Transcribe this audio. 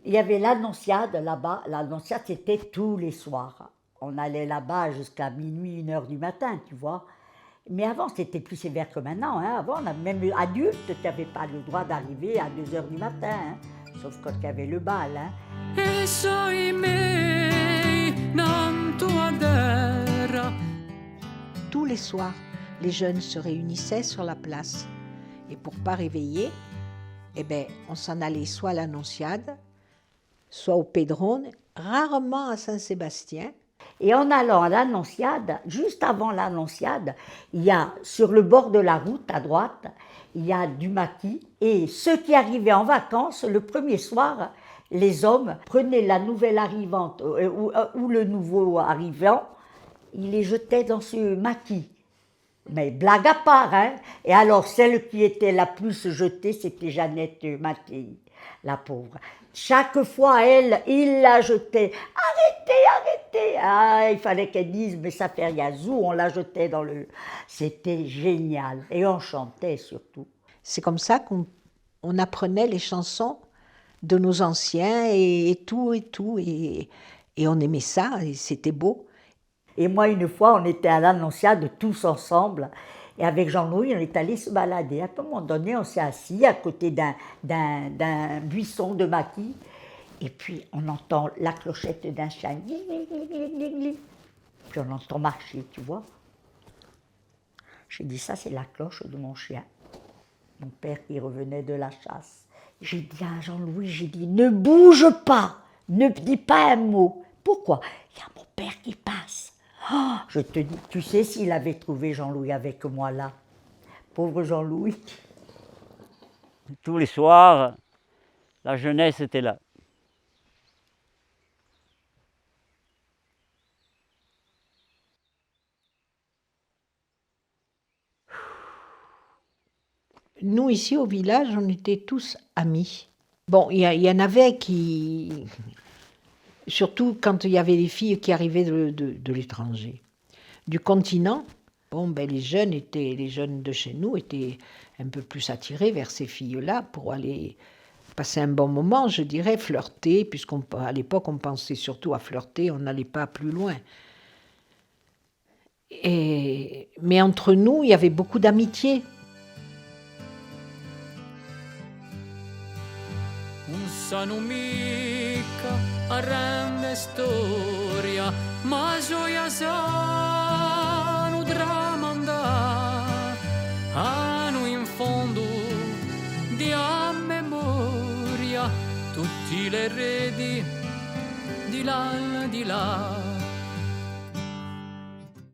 Il y avait l'Annonciade là-bas. L'Annonciade, c'était tous les soirs. On allait là-bas jusqu'à minuit, 1 heure du matin, tu vois. Mais avant, c'était plus sévère que maintenant. Hein. Avant, même adulte, tu n'avais pas le droit d'arriver à 2 heures du matin. Hein. Sauf quand il y avait le bal. Hein. Tous les soirs, les jeunes se réunissaient sur la place. Et pour ne pas réveiller, eh ben, on s'en allait soit à l'Annonciade, soit au Pédrone, rarement à Saint-Sébastien. Et en allant à l'Annonciade, juste avant l'Annonciade, il y a sur le bord de la route à droite, il y a du maquis. Et ceux qui arrivaient en vacances, le premier soir, les hommes prenaient la nouvelle arrivante ou le nouveau arrivant, ils les jetaient dans ce maquis. Mais blague à part, hein. Et alors, celle qui était la plus jetée, c'était Jeannette Mattei, la pauvre. Chaque fois, elle, il la jetait. Arrêtez, arrêtez. Ah, il fallait qu'elle dise, mais ça fait rien. Zou, on la jetait dans le... C'était génial. Et on chantait surtout. C'est comme ça qu'on apprenait les chansons de nos anciens et tout et tout. Et on aimait ça et c'était beau. Et moi, une fois, on était à l'Annonciade tous ensemble. Et avec Jean-Louis, on est allé se balader. À un moment donné, on s'est assis à côté d'un buisson de maquis. Et puis, on entend la clochette d'un chien. Puis on entend marcher, tu vois. J'ai dit, ça, c'est la cloche de mon chien. Mon père qui revenait de la chasse. J'ai dit à Jean-Louis, j'ai dit, ne bouge pas, ne dis pas un mot. Pourquoi? Il y a mon père qui passe. Oh, je te dis, tu sais s'il avait trouvé Jean-Louis avec moi là. Pauvre Jean-Louis. Tous les soirs, la jeunesse était là. Nous, ici au village, on était tous amis. Bon, il y en avait qui... Surtout quand il y avait les filles qui arrivaient de l'étranger. Du continent, bon, ben, les jeunes de chez nous étaient un peu plus attirés vers ces filles-là pour aller passer un bon moment, je dirais, flirter, puisqu'à l'époque, on pensait surtout à flirter, on n'allait pas plus loin. Mais entre nous, il y avait beaucoup d'amitié. Sanno mica arrende storia, ma gioia sanno tramandà, hanno in fondo di a memoria tutti le redi di là,